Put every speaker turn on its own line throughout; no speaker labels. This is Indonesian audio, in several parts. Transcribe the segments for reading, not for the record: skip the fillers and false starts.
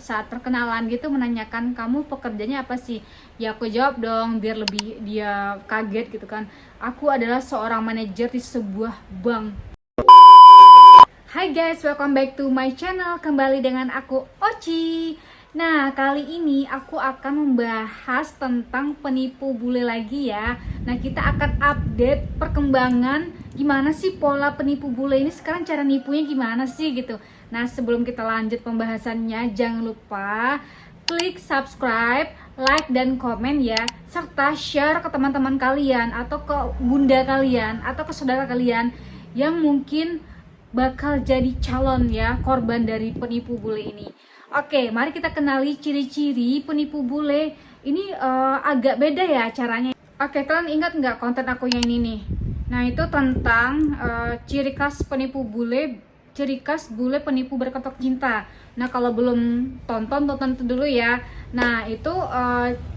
saat perkenalan gitu menanyakan kamu pekerjaannya apa sih. Ya aku jawab dong biar lebih dia kaget gitu kan. Aku adalah seorang manajer di sebuah bank. Hai guys, welcome back to my channel. Kembali dengan aku Oci. Nah, kali ini aku akan membahas tentang penipu bule lagi ya. Nah, kita akan update perkembangan gimana sih pola penipu bule ini sekarang, cara nipunya gimana sih gitu. Nah, sebelum kita lanjut pembahasannya, jangan lupa klik subscribe, like, dan komen ya, serta share ke teman-teman kalian atau ke bunda kalian atau ke saudara kalian yang mungkin bakal jadi calon ya korban dari penipu bule ini. Oke, mari kita kenali ciri-ciri penipu bule ini. Agak beda ya caranya. Oke, kalian ingat nggak konten aku yang ini nih? Nah, itu tentang ciri khas penipu bule, ciri khas bule penipu berketok cinta. Nah, kalau belum tonton itu dulu ya. Nah, itu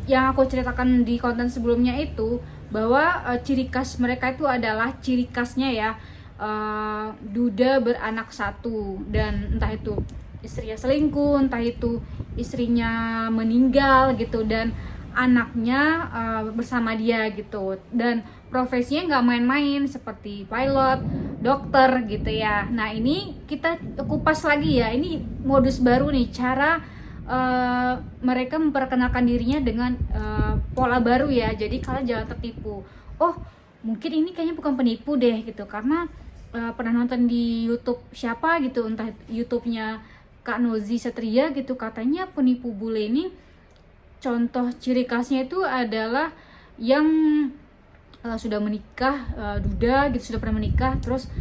yang aku ceritakan di konten sebelumnya itu bahwa ciri khas mereka itu adalah ciri khasnya ya, duda beranak satu, dan entah itu istrinya selingkuh, entah itu istrinya meninggal gitu, dan anaknya bersama dia gitu, dan profesinya nggak main-main seperti pilot, dokter gitu ya. Nah, ini kita kupas lagi ya, ini modus baru nih, cara mereka memperkenalkan dirinya dengan pola baru ya. Jadi kalian jangan tertipu. Oh, mungkin ini kayaknya bukan penipu deh gitu, karena pernah nonton di YouTube siapa gitu, entah YouTube-nya Kak Nozi Satria gitu, katanya penipu bule ini contoh ciri khasnya itu adalah yang sudah menikah, duda gitu, sudah pernah menikah, terus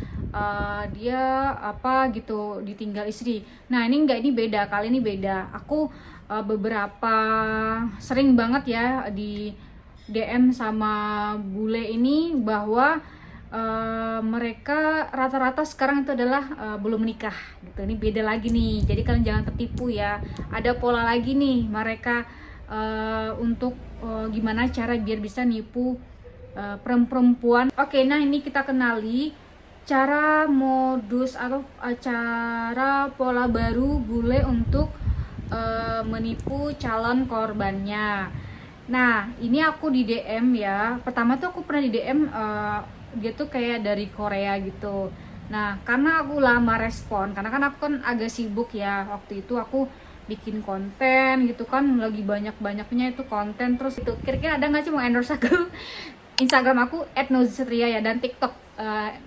dia apa gitu ditinggal istri. Nah, ini enggak, ini beda, kali ini beda. Aku beberapa sering banget ya di DM sama bule ini bahwa mereka rata-rata sekarang itu adalah belum menikah gitu. Ini beda lagi nih, jadi kalian jangan tertipu ya. Ada pola lagi nih mereka untuk gimana cara biar bisa nipu perempuan. Oke, nah ini kita kenali cara modus atau cara pola baru bule untuk menipu calon korbannya. Nah, ini aku di DM ya. Pertama tuh aku pernah di DM, dia tuh kayak dari Korea gitu. Nah, karena aku lama respon, karena kan aku kan agak sibuk ya. Waktu itu aku bikin konten gitu kan, lagi banyak-banyaknya itu konten. Terus itu kira-kira ada nggak sih mau endorse aku? Instagram aku @nozisatria ya, dan TikTok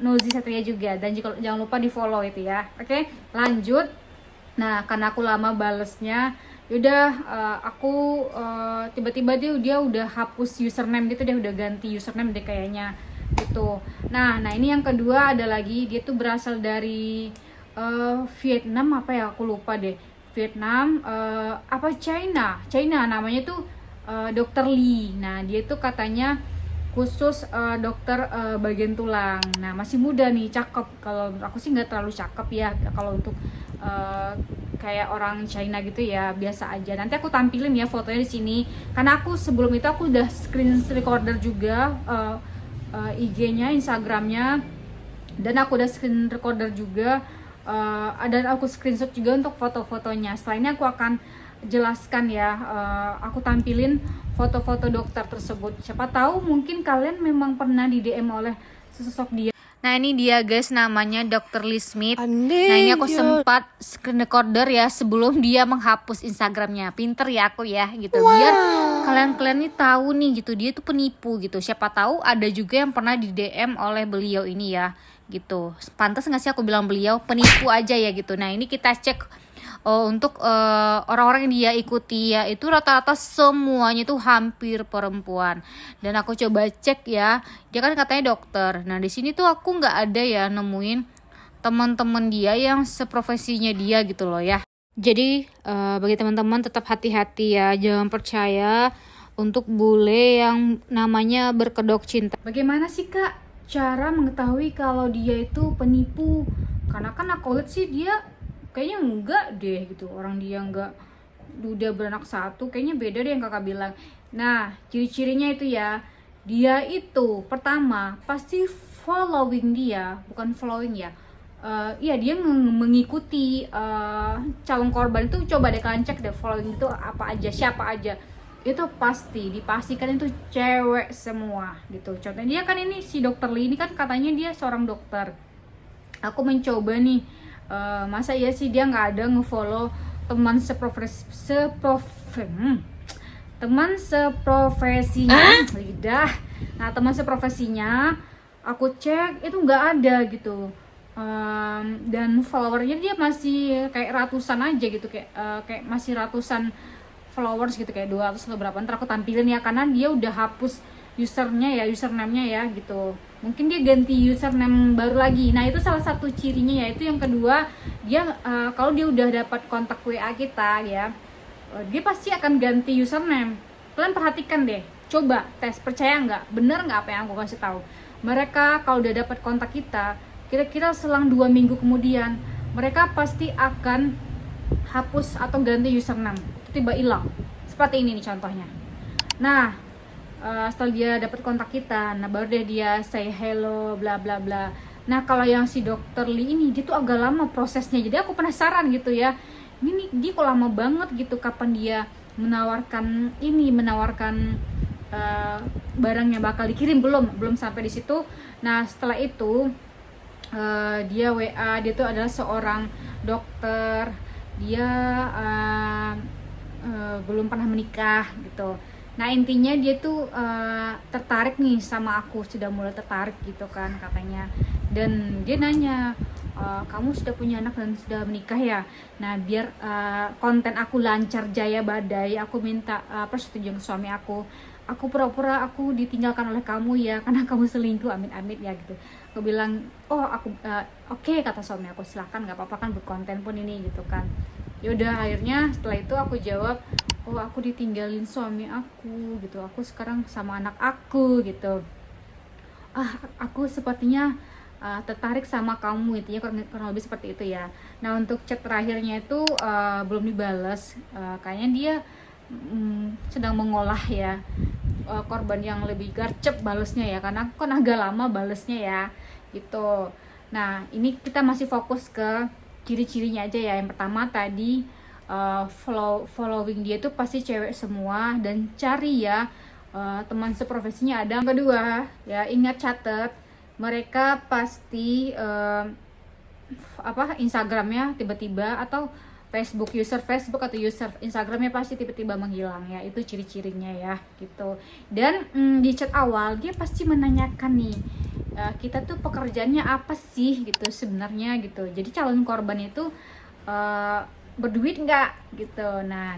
Nozi Satria juga. Dan jangan lupa di follow itu ya. Oke, lanjut. Nah, karena aku lama balesnya, yaudah aku tiba-tiba dia udah hapus username gitu, dia udah ganti username deh kayaknya gitu. Nah ini yang kedua ada lagi, dia tuh berasal dari Vietnam apa ya, aku lupa deh. Vietnam apa China namanya tuh Dokter Lee. Nah, dia tuh katanya khusus dokter bagian tulang. Nah, masih muda nih, cakep. Kalau aku sih nggak terlalu cakep ya kalau untuk kayak orang China gitu ya, biasa aja. Nanti aku tampilin ya fotonya di sini, karena aku sebelum itu aku udah screen recorder juga IG-nya, Instagramnya, dan aku udah screen recorder juga, dan aku screenshot juga untuk foto-fotonya. Setelah ini aku akan jelaskan ya, aku tampilin foto-foto dokter tersebut. Siapa tahu mungkin kalian memang pernah di DM oleh sesosok dia. Nah, ini dia guys, namanya Dr. Lee Smith. Nah, ini aku sempat screen recorder ya sebelum dia menghapus Instagramnya. Pinter ya aku ya gitu. Biar kalian ini tahu nih gitu, dia tuh penipu gitu. Siapa tahu ada juga yang pernah di DM oleh beliau ini ya gitu. Pantas nggak sih aku bilang beliau penipu aja ya gitu. Nah, ini kita cek. Untuk orang-orang yang dia ikuti ya, itu rata-rata semuanya tuh hampir perempuan. Dan aku coba cek ya, dia kan katanya dokter. Nah, di sini tuh aku nggak ada ya nemuin teman-teman dia yang seprofesinya dia gitu loh ya. Jadi bagi teman-teman tetap hati-hati ya, jangan percaya untuk bule yang namanya berkedok cinta. Bagaimana sih Kak cara mengetahui kalau dia itu penipu? Karena kan aku lihat sih dia kayaknya enggak deh gitu, orang dia enggak duda beranak satu, kayaknya beda deh yang kakak bilang. Nah, ciri-cirinya itu ya, dia itu pertama pasti following dia, bukan following ya, ya dia mengikuti calon korban itu. Coba deh kalian cek deh following itu apa aja, siapa aja, itu pasti dipastikan itu cewek semua gitu. Contohnya dia kan ini si dokter Lee ini kan katanya dia seorang dokter. Aku mencoba nih, masa iya sih dia nggak ada ngefollow teman teman seprofesinya, lidah. Nah teman seprofesinya aku cek itu nggak ada gitu. Dan followernya dia masih kayak ratusan aja gitu, kayak masih ratusan followers gitu, kayak 200 atau berapa. Ntar aku tampilin ya, karena dia udah hapus username-nya ya gitu. Mungkin dia ganti username baru lagi. Nah itu salah satu cirinya, yaitu yang kedua, dia kalau dia udah dapat kontak WA kita ya, dia pasti akan ganti username. Kalian perhatikan deh, coba tes, percaya nggak, bener nggak apa yang aku kasih tahu. Mereka kalau udah dapat kontak kita, kira-kira selang 2 minggu kemudian mereka pasti akan hapus atau ganti username, tiba hilang. Seperti ini nih contohnya. Nah setelah dia dapat kontak kita, nah baru deh dia say hello bla bla bla. Nah kalau yang si dokter Lee ini, dia tuh agak lama prosesnya. Jadi aku penasaran gitu ya, ini dia kok lama banget gitu, kapan dia menawarkan barangnya bakal dikirim, belum sampai di situ. Nah setelah itu dia WA, dia tuh adalah seorang dokter, dia belum pernah menikah gitu. Nah intinya dia tuh tertarik nih sama aku, sudah mulai tertarik gitu kan katanya. Dan dia nanya, kamu sudah punya anak dan sudah menikah ya? Nah biar konten aku lancar jaya badai, aku minta persetujuan suami aku pura-pura aku ditinggalkan oleh kamu ya, karena kamu selingkuh, amit-amit ya gitu. Aku bilang, oh aku oke, kata suami aku, silahkan, nggak apa-apa kan, berkonten pun ini gitu kan. Yaudah akhirnya setelah itu aku jawab, oh aku ditinggalin suami aku gitu, aku sekarang sama anak aku gitu. Aku sepertinya tertarik sama kamu, intinya kurang lebih seperti itu ya. Nah untuk chat terakhirnya itu belum dibales, kayaknya dia sedang mengolah ya korban yang lebih gercep balesnya ya, karena aku kan agak lama balesnya ya gitu. Nah ini kita masih fokus ke ciri-cirinya aja ya. Yang pertama tadi, following dia tuh pasti cewek semua, dan cari ya teman seprofesinya ada. Yang kedua ya, ingat, catat, mereka pasti Instagramnya tiba-tiba, atau user Facebook atau user Instagramnya pasti tiba-tiba menghilang ya. Itu ciri-cirinya ya gitu. Dan di chat awal dia pasti menanyakan nih, kita tuh pekerjaannya apa sih gitu sebenarnya gitu. Jadi calon korban itu berduit nggak gitu. Nah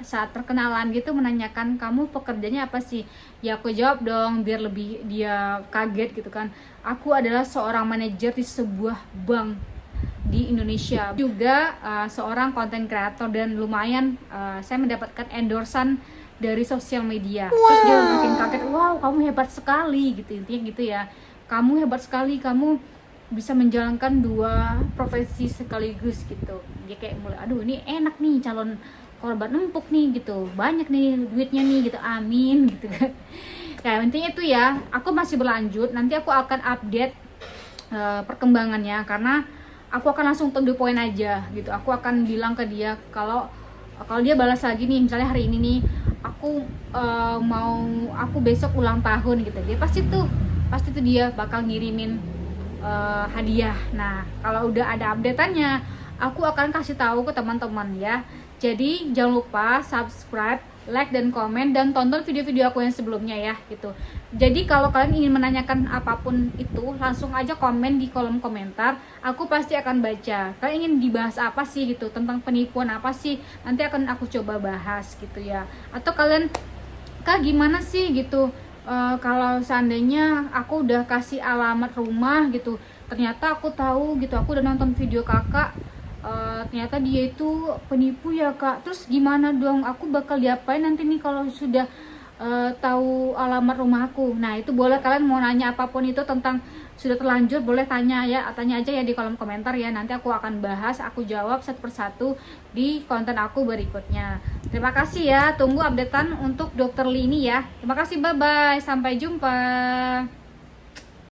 saat perkenalan gitu menanyakan, kamu pekerjaannya apa sih? Ya aku jawab dong biar lebih dia kaget gitu kan. Aku adalah seorang manajer di sebuah bank di Indonesia, juga seorang content creator, dan lumayan saya mendapatkan endorsan dari sosial media. Terus dia makin kaget, wow kamu hebat sekali gitu, intinya gitu ya, kamu hebat sekali, kamu bisa menjalankan 2 profesi sekaligus gitu. Dia kayak mulai, aduh ini enak nih, calon korban empuk nih gitu, banyak nih duitnya nih gitu, amin gitu kan. Ya intinya itu ya, aku masih berlanjut, nanti aku akan update perkembangannya, karena aku akan langsung to the point aja gitu. Aku akan bilang ke dia kalau dia balas lagi nih, misalnya hari ini nih aku besok ulang tahun gitu, dia pasti tuh dia bakal ngirimin hadiah. Nah kalau udah ada updateannya, aku akan kasih tahu ke teman-teman ya. Jadi jangan lupa subscribe, like, dan komen, dan tonton video-video aku yang sebelumnya ya gitu. Jadi kalau kalian ingin menanyakan apapun itu, langsung aja komen di kolom komentar, aku pasti akan baca. Kalian ingin dibahas apa sih gitu, tentang penipuan apa sih, nanti akan aku coba bahas gitu ya. Atau kalian, Kak gimana sih gitu, kalau seandainya aku udah kasih alamat rumah gitu, ternyata aku tahu gitu, aku udah nonton video kakak, ternyata dia itu penipu ya kak, terus gimana dong, aku bakal diapain nanti nih kalau sudah tahu alamat rumah aku. Nah itu boleh, kalian mau nanya apapun itu tentang sudah terlanjur, boleh tanya aja ya di kolom komentar ya, nanti aku akan bahas, aku jawab satu persatu di konten aku berikutnya. Terima kasih ya, tunggu updatean untuk dokter Lee ini ya. Terima kasih, bye bye, sampai jumpa.